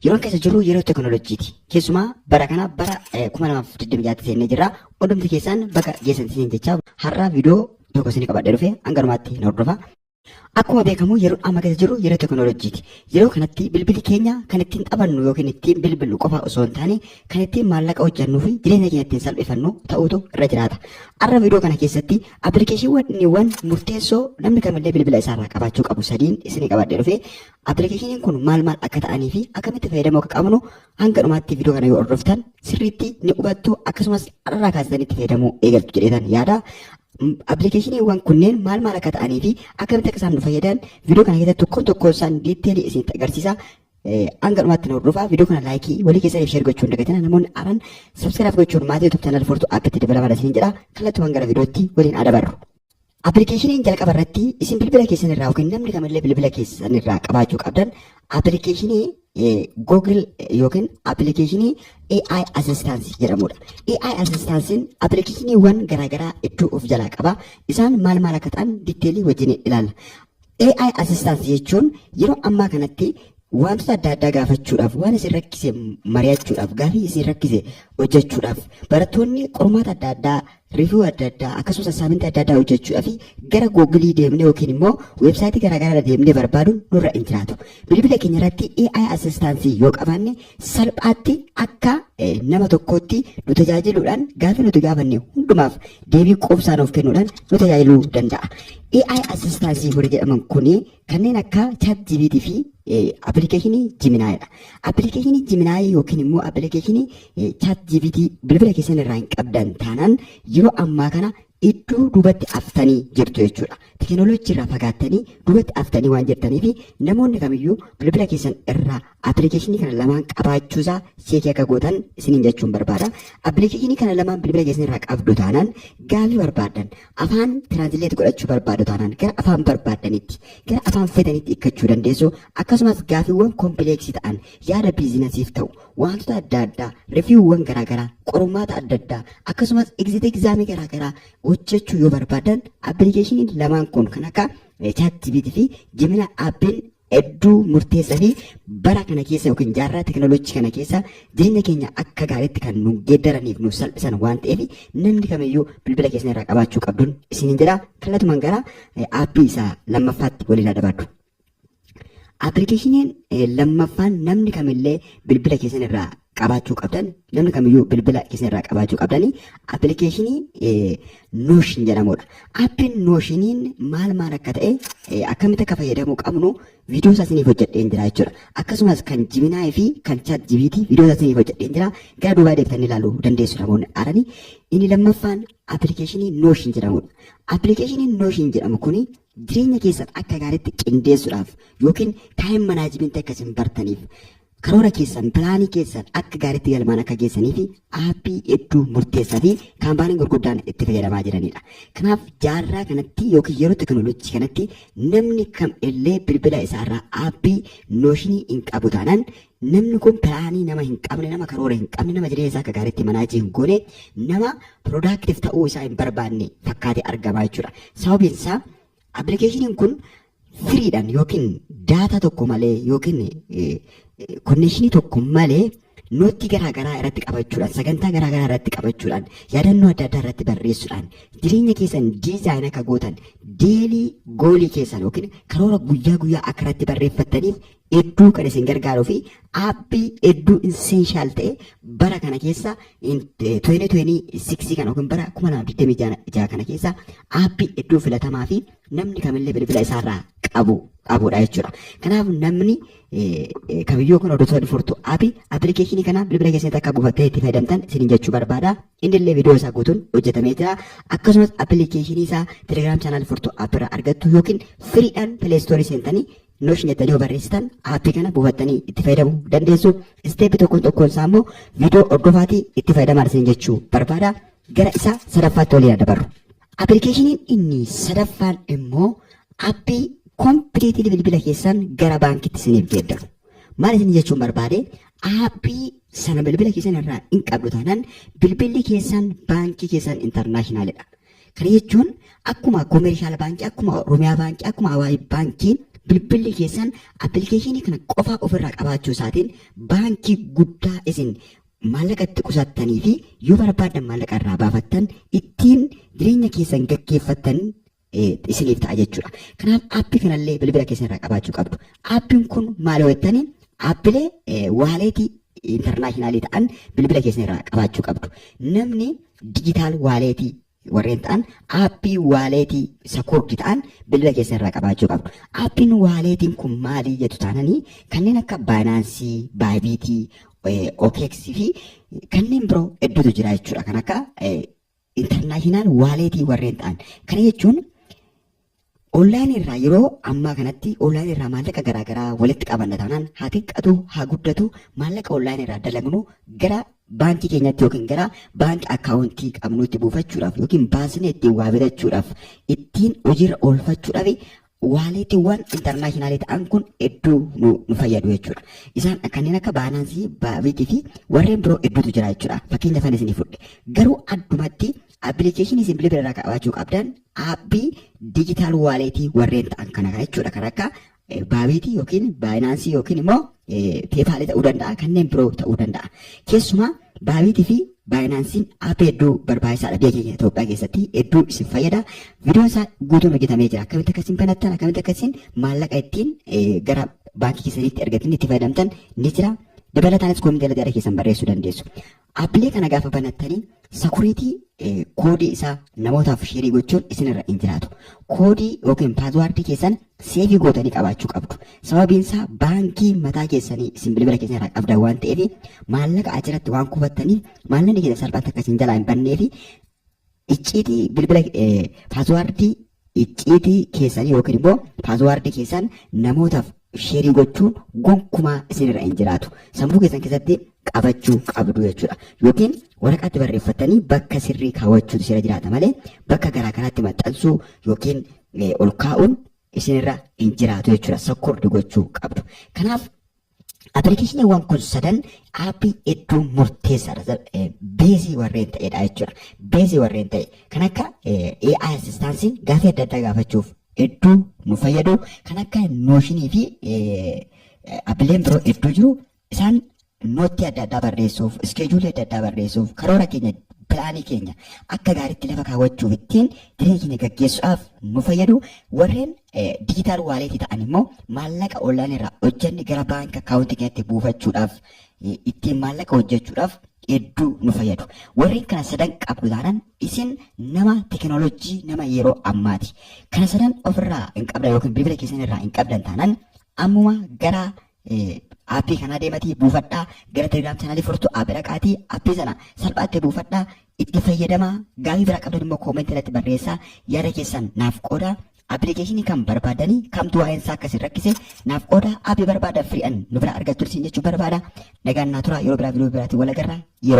Yeroon keessa jiru yeroo teknooloojiiti. Keessumaa bara kana bara 2026 seenee jira. Odumti keessaan bakka geessan siin jecha har'a viidiyoo tokko isin qabadhee dhufe hanga dhumaatti na hordofaa. Akkuma beekamu yeroo amma keessa jiru yeroo teknooloojiiti. Yeroo kanatti bilbilli keenya kan ittiin taphannu yookiin ittiin bilbillu qofa osoo hin taane kan ittiin maallaqa hojjannuu fi jireenya keenya ittiin salphifannu ta'uutu irra jiraata. Har'a viidiyoo kana keessatti appilikeeshiniiwwan murteessoo namni kamillee bilbila isaarraa qabaachuu qabu sadiin isinii qabadhee dhufe. Appilikeeshiniin kun maal akka ta'anii fi akkamitti fayyadamuu akka qabnu hanga dhumaatti viidiyoo kana yoo hordoftan sirriitti ni hubattu akkasumas har'aa kaasitanii itti fayyadamuu eegaltu jedheetan yaada. Appilikeeshiniiwwan kunneen maal akka ta'anii fi akkamitti akka isaan nu fayyadan viidiyoo kana keessatti tokkoon isaan diiteelii isinitti agarsiisa. Hanga dhumaatti na hordofaa. Viidiyoo kana laayikii walii keessaniif sheer gochuun dagatina. Namoonni haaran sabskiraayib gochuun maatii YouTube channel Fortuu Appitti dabalamaa isiniin jedha. Kallattumaan gara viidiyootti waliin adabarru. Appilikeeshiniin jalqaba irratti isin bilbila keessan irraa yookiin namni kamillee bilbila keessan irraa qabaachuu qabdan appilikeeshinii Google yookiin appilikeeshinii AI Assistance jedhamudha. AI Assistance'n appilikeeshiniiwwan garaagaraa iddoo of jalaa qaba. Isaan maal akka ta'an diiteelii wajjin ilaalla. AI Assistance jechuun yeroo ammaa kanatti wantoota adda addaa gaafachuudhaaf waan isin rakkise mari'achuudhaaf gaafii isin rakkise hojjechuudhaaf barattoonni qormaata adda addaa rifuu adda addaa akkasumas assaamintii adda addaa hojjechuudhaaf gara Google deemnee yookiin immoo weebsaayitii garaagaraa deemnee barbaaduun nurra hin jiraatu. Bilbila keenya irratti AI Assistance yoo qabaanne salphaatti akka nama tokkootti nu tajaajiluudhaan gaafii nuti gaafanne hundumaaf deebii quubsaan of kennuudhaan nu tajaajiluu danda'a. AI Assistance warri jedhaman kuni kanneen akka ChatGPT fi appilikeeshinii Gemini'dha. Appilikeeshinii Gemini yookiin immoo appilikeeshinii ChatGPT bilbila keessan irraa hin qabdan taanaan yeroo ammaa kana iddoo duubatti aftanii jirtu jechuudha. Teknooloojii irraa fagaattanii duubatti aftanii waan jirtanii fi namoonni kamiyyuu bilbila keessan irraa appilikeeshinii kana lamaan qabaachuusaa seekii akka gootan isiniin jechuun barbaada. Appilikeeshinii kana lamaan bilbila keessan irraa qabdu taanaan gaafii barbaadan afaan tiraansileet godhachuu barbaadu taanaan gara afaan barbaadanitti gara afaan fedhanitti hiikkachuu dandeessu. Akkasumas gaafiiwwan kompileeksii ta'an yaada biizinasiif ta'u wantoota adda addaa rifiiwwan garaagaraa qormaata adda addaa akkasumas egzaamii garaagaraa hojjechuu yoo barbaadan appilikeeshiniin lamaan kun kan akka ChatGPT fi Gemini appiin hedduu murteessaa fi bara kana keessa yookiin jaarraa teknooloojii kana keessa jireenya keenya akka gaariitti kan nu geeddaraniif nu salphisan waan ta'eef namni kamiyyuu bilbila keessan irraa qabaachuu qabduun isiniin jedha. Kallattumaan gara aappii isaa lammaffaatti waliin adabarru. Appilikeeshiniin lammaffaan namni kamillee bilbila keessan irraa qabaachuu qabdan namni kamiyyuu bilbila keessan irraa qabaachuu qabdanii appilikeeshinii Notion jedhamudha. Aappiin Notioniin maal akka ta'e akkamitti akka fayyadamuu qabnu viidiyoo isaa isiniif hojjedheen jira jechuudha. Akkasumas kan Gemini fi kan ChatGPT viidiyoo isaa isiniif hojjedheen jira. Gara duubaa deebitanii ilaaluu dandeessu namoonni haaranii. Inni lammaffaan appilikeeshinii Notion jedhamudha. Appilikeeshiniin Notion jedhamu kuni jireenya keessan akka gaariitti qindeessuudhaaf yookiin taayim manaajimentii akka isin bartaniif karoora keessan pilaanii keessan akka gaariitti galmaan akka geessanii fi aappii hedduu murteessaa fi kaampaaniin gurguddaan itti fayyadamaa jiranidha. Kanaaf jaarraa kanatti yookiin yeroo teknooloojii kanatti namni kam illee bilbila isaarraa aappii Notionii hin qabu taanaan namni kun pilaanii nama hin qabne nama karoora hin qabne nama jireenya isaa akka gaariitti manaajii hin goone nama piroodaaktiif ta'uu isaa hin barbaanne fakkaatee argamaa jechuudha. Sababiin isaa appilikeeshiniin kun firiidhaan yookiin daataa tokko malee yookiin konnekshinii tokko malee nootii garaagaraa irratti qabachuudhaan sagantaa garaagaraa irratti qabachuudhaan yaadannoo adda addaa irratti barreessuudhaan jireenya keessan diizaayin akka gootan deelii goolii keessan yookiin karoora guyyaa akka irratti barreeffattaniif hedduu kan isin gargaaruu fi aappii hedduu insenshaal ta'e bara kana keessa 2026 kana yookiin bara 2026 kana keessa aappii hedduu filatamaa fi namni kamillee bilbila isaarraa qabudha jechuudha. Kanaaf namni kamiyyuu kun hordoftoonni Fortuu appilikeeshinii kana bilbila keessatti akka buufattee itti fayyadamtan isiniin jechuu barbaada. Innillee viidiyoo isaa guutuun hojjetamee jira. Akkasumas appilikeeshinii isaa Telegram channel Fortuu irraa argattu yookiin firiidhaan pileestoorii seentanii Notion jettanii yoo barreessitan aappii kana buufattanii itti fayyadamuu dandeessu. Isteeppii tokkoon isaa immoo viidiyoo hordofaatii itti fayyadamaa isiniin jechuu barbaada. Gara isaa sadaffaatti waliin adabarru. Appilikeeshiniin inni sadaffaan immoo aappii kompileetii bilbila keessan gara baankitti isiniif geeddaru. Maal isin jechuun barbaade aappii sana bilbila keessan irraa hin qabdu taanaan bilbilli keessan baankii keessan intarnaashinaaliidha. Kana jechuun akkuma koomershaal baankii, akkuma Oromiyaa baankii, akkuma Awaash baankii bilbilli keessan appilikeeshinii kana qofa ofirraa qabaachuu isaatiin baankii guddaa isin maallaqa itti qusattanii fi yoo barbaadan maallaqa irraa baafattan ittiin jireenya keessan gaggeeffattan isiniif ta'a jechuudha. Kanaaf aappii kanallee bilbila keessan irraa qabaachuu qabdu. Aappiin kun maal jettanii aappilee waaleetii intarnaashinaali ta'an bilbila keessan irraa qabaachuu qabdu. Namni dijitaal waaleetii warreen ta'an aappii waaleetii sakoordi ta'an bilbila keessan irraa qabaachuu qabdu. Aappiin waaleetiin kun maali jettu taananii kanneen akka baayinaansii, baayibiitii, OKX fi kanneen biroo hedduutu jira jechuudha. Kan akka intarnaashinaal waaleetii warreen ta'an. Kana jechuun onlaayinii irraa yeroo ammaa kanatti onlaayinii irraa maallaqa garaagaraa walitti qabanna taanaan haa xiqqatu haa guddatu maallaqa onlaayinii irraa dalagnu gara baankii keenyatti yookiin gara baankii akkaawuntii qabnuutti buufachuudhaaf yookiin baasnee ittiin waa bitachuudhaaf ittiin hojiirra oolfachuudhaaf waaleetiiwwan intarnaashinaali ta'an kun hedduu nu fayyadu jechuudha. Isaan kanneen akka baayinaansii, baayibiitii fi warreen biroo hedduutu jira jechuudha. Fakkeenya fan isinii fudhe. Garuu addumatti appilikeeshinii isin bilbila irraa qabaachuu qabdan aappii dijitaal waaleetii warreen ta'an kana jechuudha. Kan akka baayibiitii yookiin baayinaansii yookiin immoo peepaalii ta'uu danda'a, kanneen biroo ta'uu danda'a. Keessumaa baayibiitii fi baayinaansiin aappii hedduu barbaachisaadha biyya keenya Itoophiyaa keessatti hedduu isin fayyada. Viidiyoon isaa guutuun hojjetamee jira. Akkamitti akkasiin banattan, akkamitti akkasiin maallaqa ittiin gara baankii keessanitti ergatanii itti fayyadamtan ni jira. Dabalataanis koomii jala keessan barreessuu dandeessu. Aappilee kana gaafa banattanii sakuriitii koodii isaa namootaaf sheerii gochuun isinirra hin jiraatu. Koodii yookiin paaswaardii keessan seefii gootanii qabaachuu qabdu. Sababiin isaa baankii mataa keessanii isin bilbila keessan irraa qabdan waan ta'eef maallaqa achirratti waan kuufattaniif maallaqni keessan salphaatti akka isin jalaa hin bannee fi icciitii bilbila paaswaardii icciitii keessanii yookiin immoo paaswaardii keessan namootaaf sheerii gochuun gonkumaa isinirra hin jiraatu. Sammuu keessan keessatti qabachuu qabdu jechuudha. Yookiin waraqaatti barreeffatanii bakka sirrii kaawwachuutu isinirra jiraata malee bakka garaagaraatti maxxansuu yookiin ol kaa'uun isinirra hin jiraatu jechuudha. Sakkoordi gochuu qabdu. Kanaaf appilikeeshiniiwwan kun sadan aappii hedduu murteessaadha. Beezii warreen ta'edha jechuudha. Beezii warreen ta'e kan akka AI assistaansii gaafii adda addaa gaafachuuf hedduu nu fayyadu. Kan akka nooshinii fi aappileen biroo hedduu jiru. Isaan nootii adda addaa barreessuuf, iskeejuulii adda addaa barreessuuf, karoora keenya, pilaanii keenya akka gaariitti lafa kaawwachuuf ittiin jireenya keenya gaggeessuudhaaf nu fayyadu. Warreen dijitaal waaleetii ta'an immoo maallaqa onlaayinii irraa hojjanni gara baankii akkaawuntii keenyatti buufachuudhaaf ittiin maallaqa hojjechuudhaaf hedduu nu fayyadu. Warreen kana sadan qabdu taanaan isin nama teekinooloojii nama yeroo ammaati. Kana sadan ofirraa hin qabdan yookiin bilbila keessan irraa hin qabdan taanaan ammuma gara aappii kana deematii buufadhaa, gara telegiraam chaanaalii furtuu aappii dhaqaatii aappii sana salphaatti buufadhaa, itti fayyadamaa. Gaafii biraa qabdan immoo koomentii irratti barreessaa, yaada keessan naaf qoodaa. Appilikeeshinii kan barbaadanii kamtu waa'een isaa akkasiin rakkise naaf qoodaa. Aappii barbaadan firi'an nu bira argattu isin jechuu barbaada. Nagaan naa tura. Yeroo biraa viidiyoo biraatiin wal agarra. Yeroo